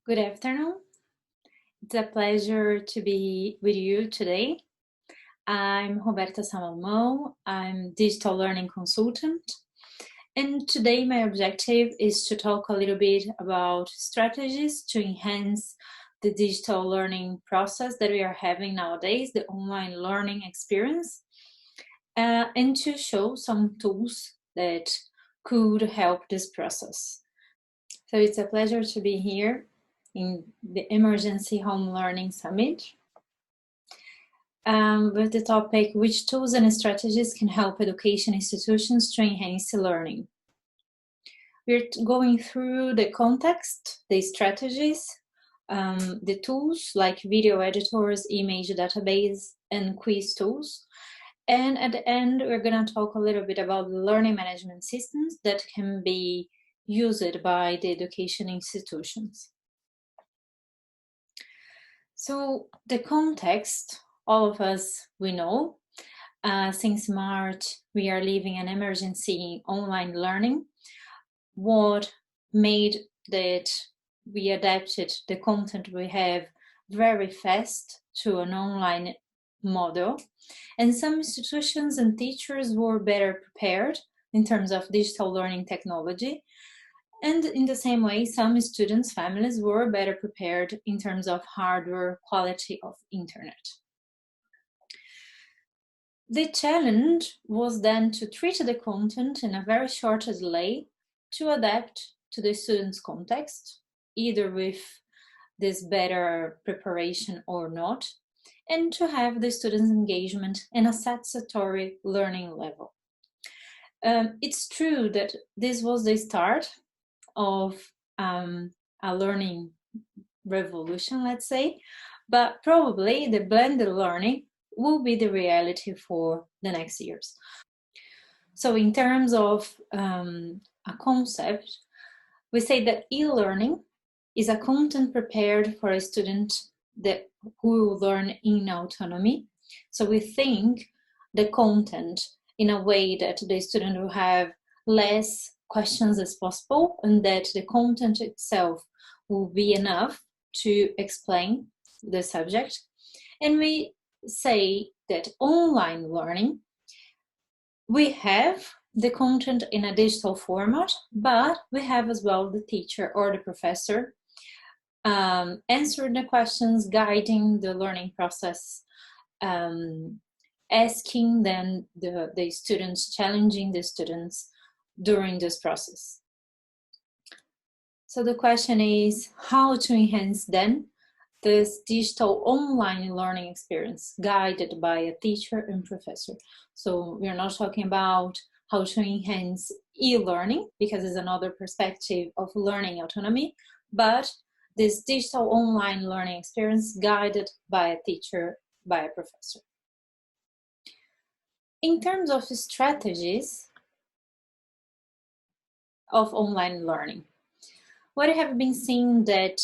Good afternoon. It's a pleasure to be with you today. I'm Roberta Salomao. I'm digital learning consultant. And today my objective is to talk a little bit about strategies to enhance the digital learning process that we are having nowadays, the online learning experience, and to show some tools that could help this process. So it's a pleasure to be here in the Emergency Home Learning Summit with the topic, which tools and strategies can help education institutions to enhance learning. We're going through the context, the strategies, the tools like video editors, image database, and quiz tools. And at the end, we're going to talk a little bit about the learning management systems that can be used by the education institutions. So the context, all of us, we know, since March, we are living an emergency online learning. What made that we adapted the content we have very fast to an online model. And some institutions and teachers were better prepared in terms of digital learning technology. And in the same way, some students' families were better prepared in terms of hardware quality of internet. The challenge was then to treat the content in a very short delay to adapt to the students' context, either with this better preparation or not, and to have the students' engagement in a satisfactory learning level. It's true that this was the start of a learning revolution, let's say, but probably the blended learning will be the reality for the next years. So in terms of a concept, we say that e-learning is a content prepared for a student who will learn in autonomy. So we think the content in a way that the student will have less questions as possible, and that the content itself will be enough to explain the subject. And we say that online learning, we have the content in a digital format, but we have as well the teacher or the professor answering the questions, guiding the learning process, asking then the students, challenging the students during this process. So the question is how to enhance then this digital online learning experience guided by a teacher and professor. So we're not talking about how to enhance e-learning, because it's another perspective of learning autonomy, but this digital online learning experience guided by a teacher, by a professor. In terms of strategies of online learning, what I have been seeing that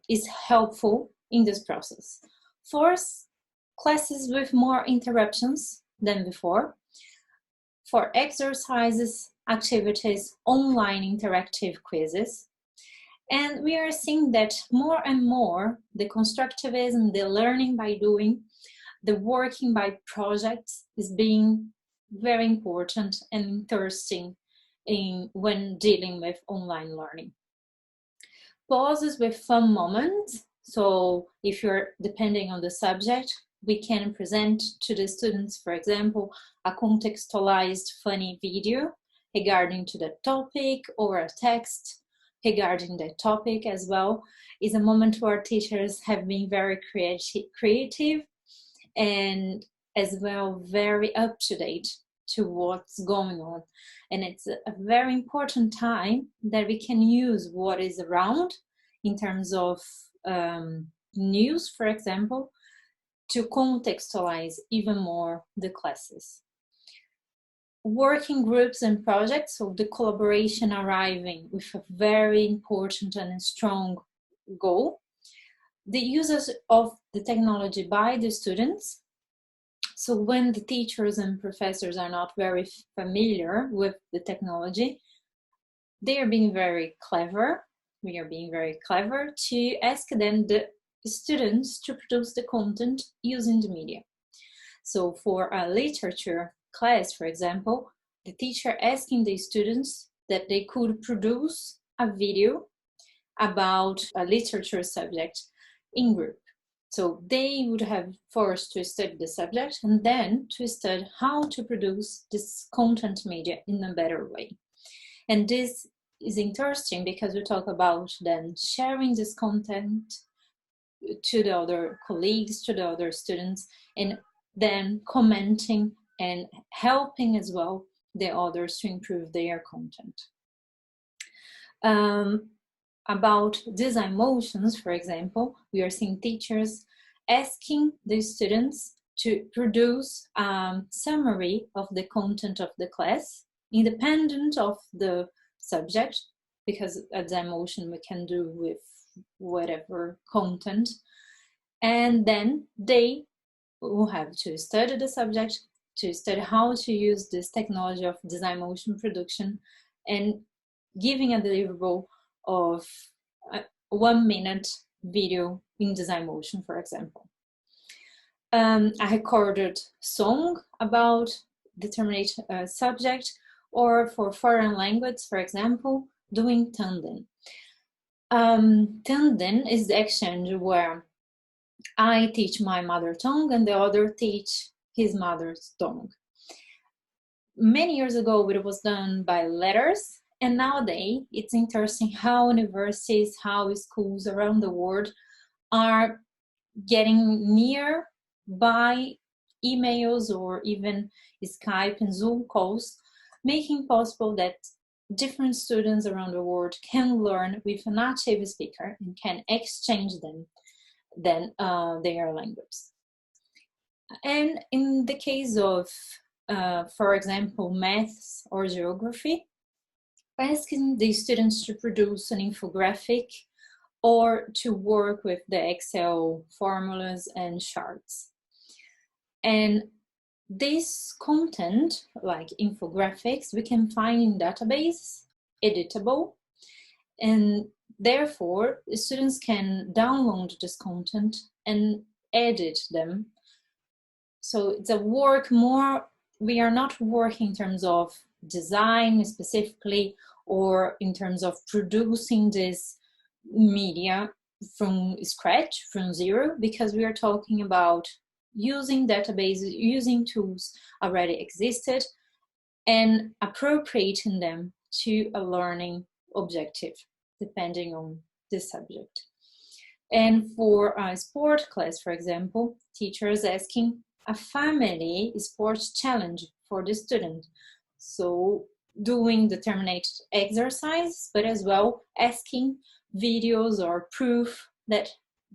is helpful in this process. First, classes with more interruptions than before. For exercises, activities, online interactive quizzes. And we are seeing that more and more the constructivism, the learning by doing, the working by projects is being very important and interesting when dealing with online learning. Pauses with fun moments. So if you're depending on the subject, we can present to the students, for example, a contextualized funny video regarding to the topic, or a text regarding the topic as well. Is a moment where teachers have been very creative and as well very up to date to what's going on. And it's a very important time that we can use what is around in terms of news, for example, to contextualize even more the classes. Working groups and projects, so the collaboration arriving with a very important and strong goal. The uses of the technology by the students. So when the teachers and professors are not very familiar with the technology, they are being very clever we are being very clever to ask then the students to produce the content using the media. So for a literature class, for example, the teacher asking the students that they could produce a video about a literature subject in group. So they would have first to study the subject and then to study how to produce this content media in a better way. And this is interesting because we talk about then sharing this content to the other colleagues, to the other students, and then commenting and helping as well the others to improve their content. About design motions, for example, we are seeing teachers asking the students to produce a summary of the content of the class, independent of the subject, because a design motion we can do with whatever content. And then they will have to study the subject, to study how to use this technology of design motion production, and giving a deliverable of a 1 minute video in design motion, for example. A recorded song about determined subject, or for foreign language, for example, doing tandem. Tandem is the exchange where I teach my mother tongue and the other teach his mother's tongue. Many years ago, it was done by letters, and nowadays it's interesting how universities, how schools around the world are getting near by emails or even Skype and Zoom calls, making possible that different students around the world can learn with a native speaker and can exchange them then their language. And in the case of, for example, maths or geography, asking the students to produce an infographic or to work with the Excel formulas and charts. And this content, like infographics, we can find in database, editable, and therefore students can download this content and edit them. So it's a work more, we are not working in terms of design specifically or in terms of producing this media from scratch, from zero, because we are talking about using databases, using tools already existed and appropriating them to a learning objective, depending on the subject. And for a sport class, for example, teachers asking a family sports challenge for the student. So doing determined exercise, but as well asking videos or proof that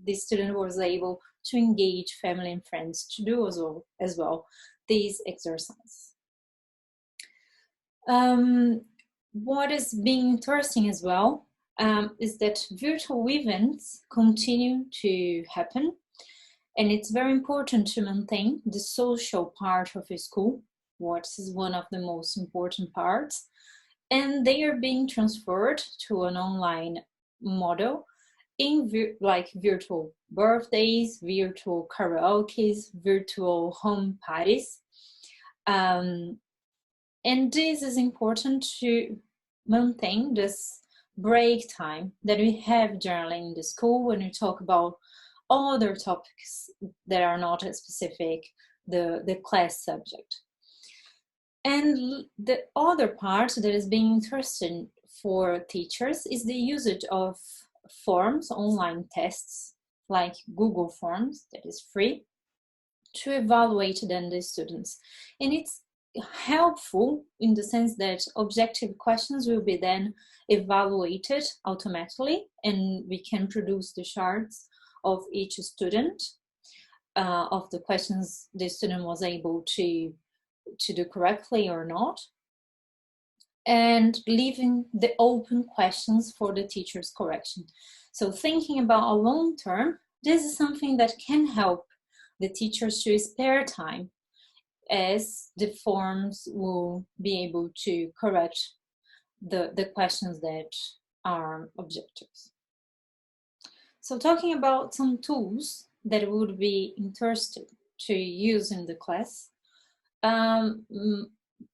the student was able to engage family and friends to do as well these exercises. What is being interesting as well is that virtual events continue to happen, and it's very important to maintain the social part of a school, what is one of the most important parts, and they are being transferred to an online model in like virtual birthdays, virtual karaoke's, virtual home parties. And this is important to maintain this break time that we have generally in the school when we talk about other topics that are not as specific, the class subject. And the other part that is being interesting for teachers is the usage of forms, online tests, like Google Forms, that is free, to evaluate then the students. And it's helpful in the sense that objective questions will be then evaluated automatically, and we can produce the charts of each student, of the questions the student was able to do correctly or not, and leaving the open questions for the teacher's correction. So thinking about a long term, this is something that can help the teachers to spare time, as the forms will be able to correct the questions that our objectives. So talking about some tools that would be interested to use in the class,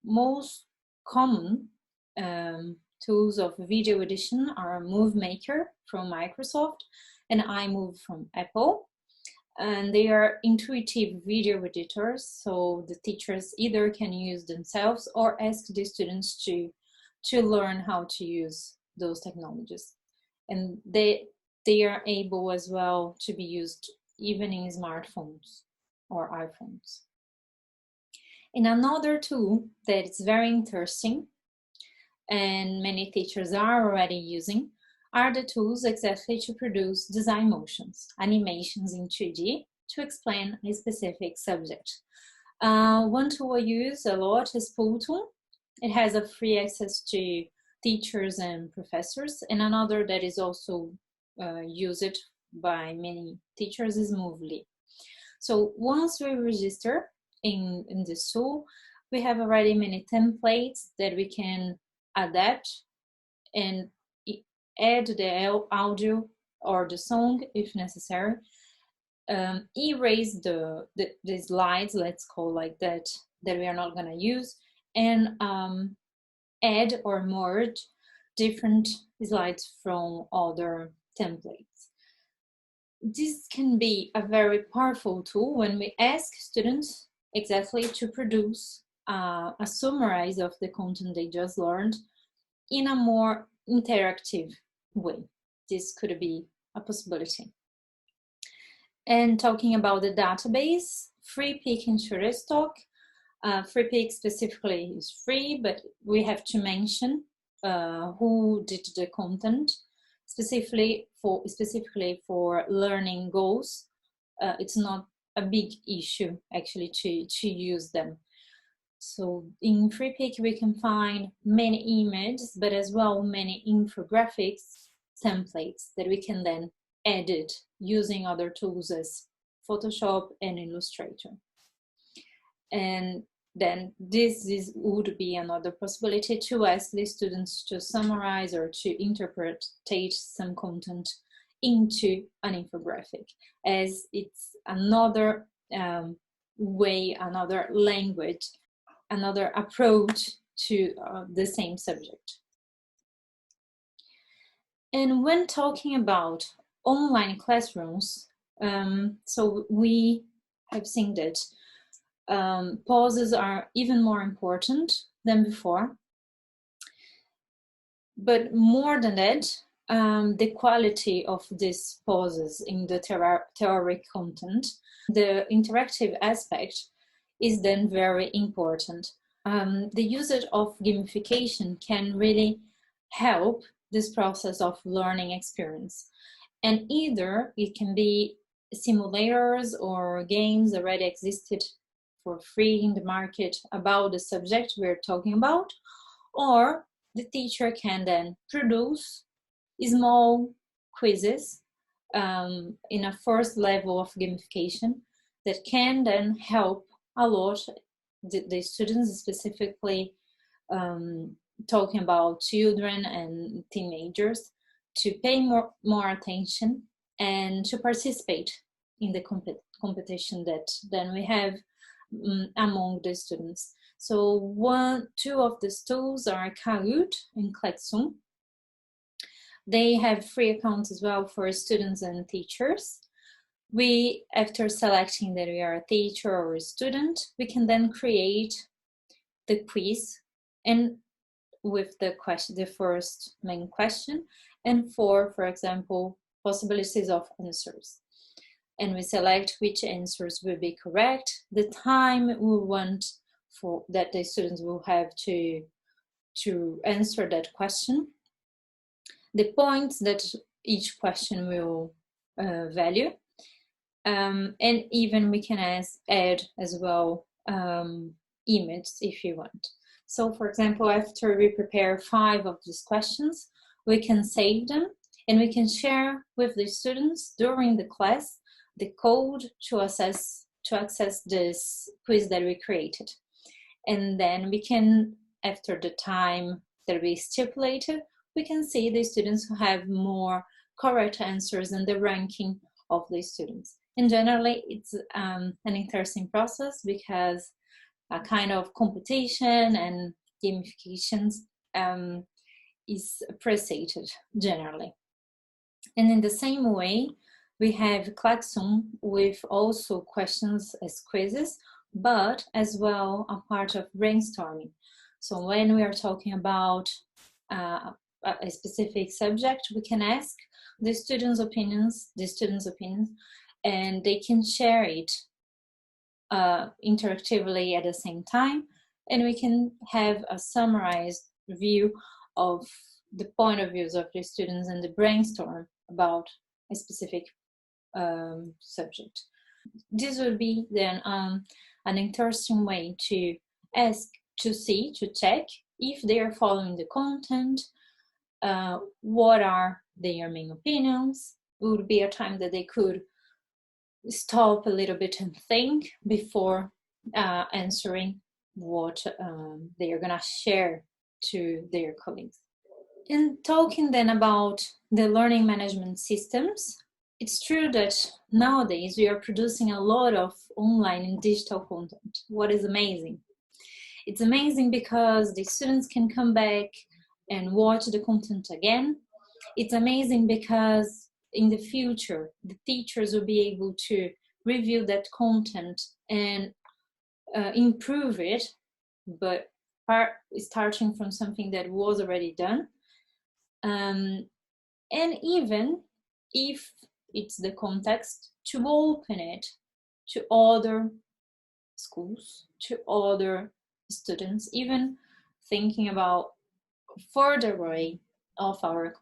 most common tools of video edition are Movie Maker from Microsoft and iMovie from Apple. And they are intuitive video editors, so the teachers either can use themselves or ask the students to learn how to use those technologies. And they are able as well to be used even in smartphones or iPhones. And another tool that is very interesting and many teachers are already using are the tools exactly to produce design motions, animations in 2D to explain a specific subject. One tool I use a lot is Pulton. It has a free access to teachers and professors, and another that is also used by many teachers is Movely. So once we register in this tool, we have already many templates that we can adapt and add the audio or the song if necessary, erase the slides, let's call like that we are not going to use, and add or merge different slides from other templates. This can be a very powerful tool when we ask students exactly to produce a summary of the content they just learned in a more interactive way. This could be a possibility. And talking about the database, FreePic and Shutterstock. FreePic specifically is free, but we have to mention who did the content specifically for learning goals. It's not a big issue actually to use them. So in FreePic we can find many images, but as well many infographics templates that we can then edit using other tools as Photoshop and Illustrator. And then this would be another possibility to ask the students to summarize or to interpret some content into an infographic, as it's another way, another language, another approach to the same subject. And when talking about online classrooms, so we have seen that pauses are even more important than before. But more than that, the quality of these pauses in the theoretic content, the interactive aspect is then very important. The usage of gamification can really help this process of learning experience. And either it can be simulators or games already existed for free in the market about the subject we're talking about, or the teacher can then produce small quizzes in a first level of gamification that can then help a lot the students, specifically talking about children and teenagers, to pay more attention and to participate in the competition that then we have among the students. So two of these tools are Kahoot and Klaxon. They have free accounts as well for students and teachers. We, after selecting that we are a teacher or a student, we can then create the quiz, and with the first main question, and for example, possibilities of answers. And we select which answers will be correct, the time we want for that the students will have to answer that question, the points that each question will value, and even we can add as well images if you want. So for example, after we prepare 5 of these questions, we can save them and we can share with the students during the class the code to access this quiz that we created. And then we can, after the time that we stipulated, we can see the students who have more correct answers and the ranking of the students. And generally, it's an interesting process because a kind of competition and gamifications is appreciated generally. And in the same way, we have Klaxon with also questions as quizzes, but as well a part of brainstorming. So when we are talking about a specific subject, we can ask the students' opinions, and they can share it interactively at the same time, and we can have a summarized view of the point of views of the students and the brainstorm about a specific subject. This would be then an interesting way to ask, to check if they are following the content, what are their main opinions. It would be a time that they could stop a little bit and think before answering what they are gonna share to their colleagues. In talking then about the learning management systems, it's true that nowadays we are producing a lot of online and digital content. What is amazing? It's amazing because the students can come back and watch the content again. It's amazing because in the future, the teachers will be able to review that content and improve it, but starting from something that was already done. And even if it's the context, to open it to other schools, to other students, even thinking about further away of our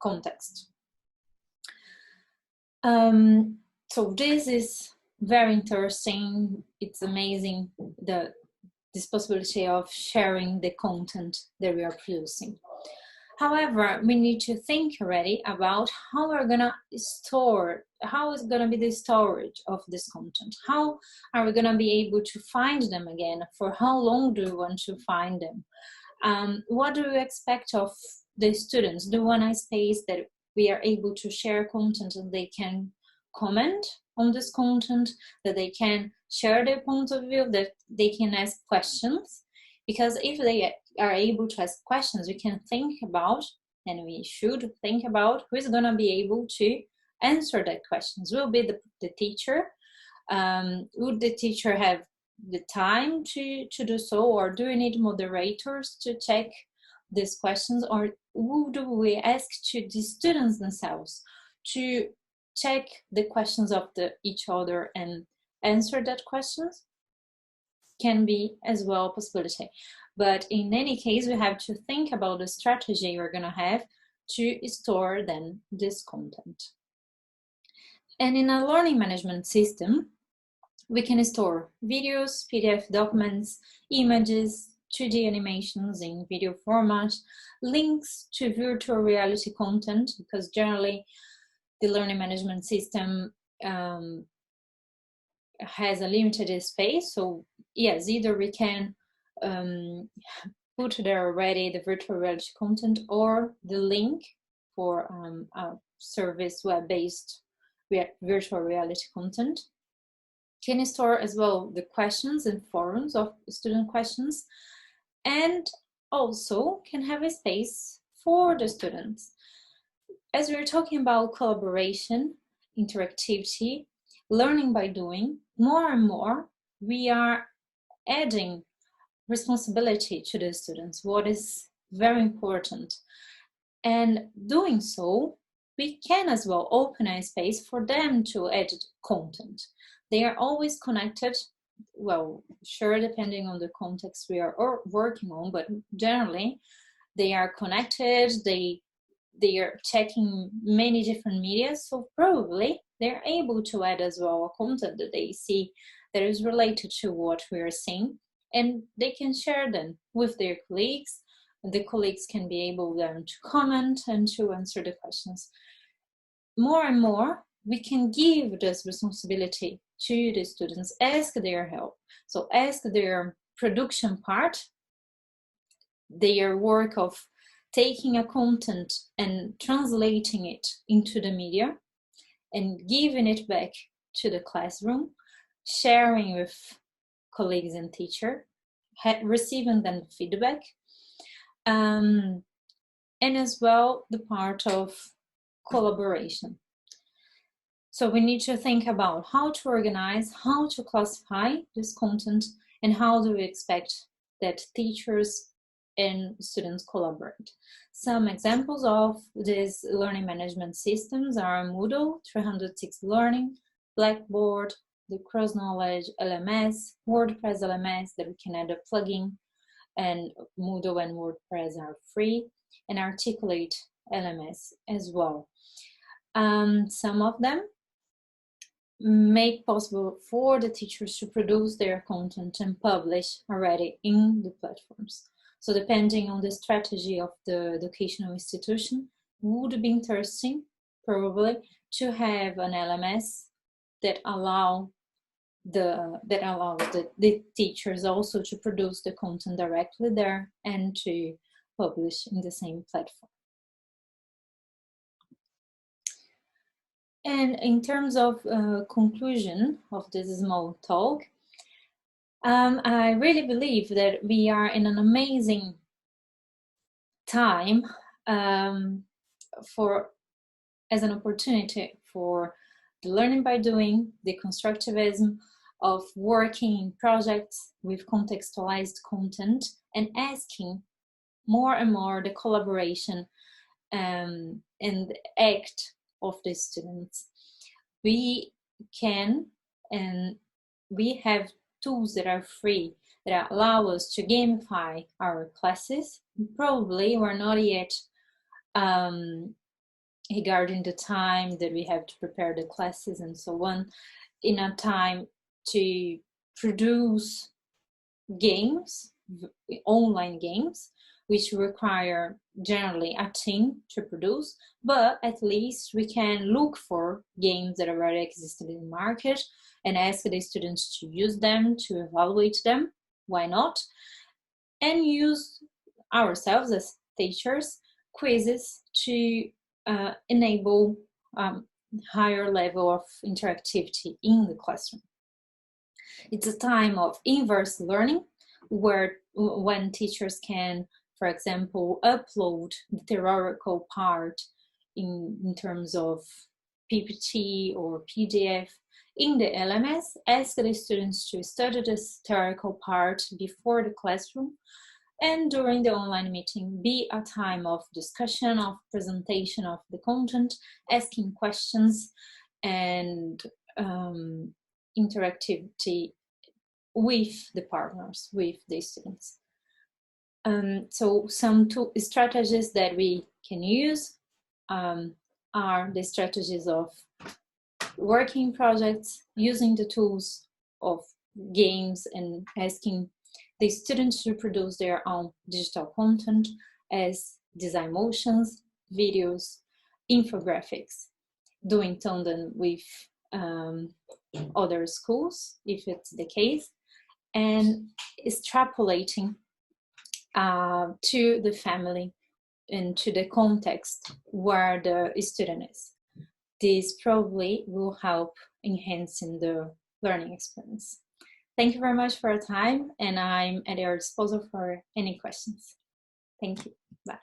context. So this is very interesting. It's amazing, this possibility of sharing the content that we are producing. However, we need to think already about how we're gonna store, how is gonna be the storage of this content? How are we gonna be able to find them again? For how long do we want to find them? What do we expect of the students? Do we want a space that we are able to share content and they can comment on this content, that they can share their point of view, that they can ask questions? Because if they are able to ask questions, we can think about, and we should think about, who is going to be able to answer that questions. Will be the teacher? Would the teacher have the time to do so, or do we need moderators to check these questions, or would we ask to the students themselves to check the questions of each other and answer that questions? Can be as well a possibility. But in any case, we have to think about the strategy we're going to have to store then this content. And in a learning management system, we can store videos, PDF documents, images, 2D animations in video format, links to virtual reality content, because generally the learning management system has a limited space. So yes, either we can put there already the virtual reality content or the link for a service web-based virtual reality content. Can store as well the questions and forums of student questions, and also can have a space for the students. As we're talking about collaboration, interactivity, learning by doing, more and more we are adding responsibility to the students, what is very important. And doing so, we can as well open a space for them to add content. They are always connected, well, sure, depending on the context we are working on, but generally they are connected, they are checking many different media, so probably they're able to add as well a content that they see that is related to what we are seeing, and they can share them with their colleagues. The colleagues can be able then to comment and to answer the questions. More and more, we can give this responsibility to the students, ask their help. So ask their production part, their work of taking a content and translating it into the media and giving it back to the classroom, sharing with colleagues and teacher, receiving then feedback, and as well the part of collaboration. So we need to think about how to organize, how to classify this content, and how do we expect that teachers and students collaborate. Some examples of these learning management systems are Moodle, 360 Learning, Blackboard, the Cross Knowledge LMS, WordPress LMS that we can add a plugin, and Moodle and WordPress are free, and Articulate LMS as well. Some of them make possible for the teachers to produce their content and publish already in the platforms. So depending on the strategy of the educational institution, would be interesting probably to have an LMS that allows the teachers also to produce the content directly there and to publish in the same platform. And in terms of conclusion of this small talk, I really believe that we are in an amazing time as an opportunity for the learning by doing, the constructivism of working in projects with contextualized content and asking more and more the collaboration and the act of the students. We can, and we have tools that are free that allow us to gamify our classes. Probably we're not yet regarding the time that we have to prepare the classes and so on, in a time to produce games, online games, which require generally a team to produce, but at least we can look for games that already existed in the market and ask the students to use them, to evaluate them, why not? And use ourselves as teachers, quizzes to enable higher level of interactivity in the classroom. It's a time of inverse learning, when teachers can, for example, upload the theoretical part in terms of PPT or PDF in the LMS, ask the students to study this theoretical part before the classroom, and during the online meeting be a time of discussion, of presentation of the content, asking questions, and interactivity with the partners, with the students. So some strategies that we can use are the strategies of working projects, using the tools of games and asking the students to produce their own digital content as design motions, videos, infographics, doing tandem with other schools, if it's the case, and extrapolating to the family and to the context where the student is. This probably will help enhancing the learning experience. Thank you very much for your time, and I'm at your disposal for any questions. Thank you. Bye.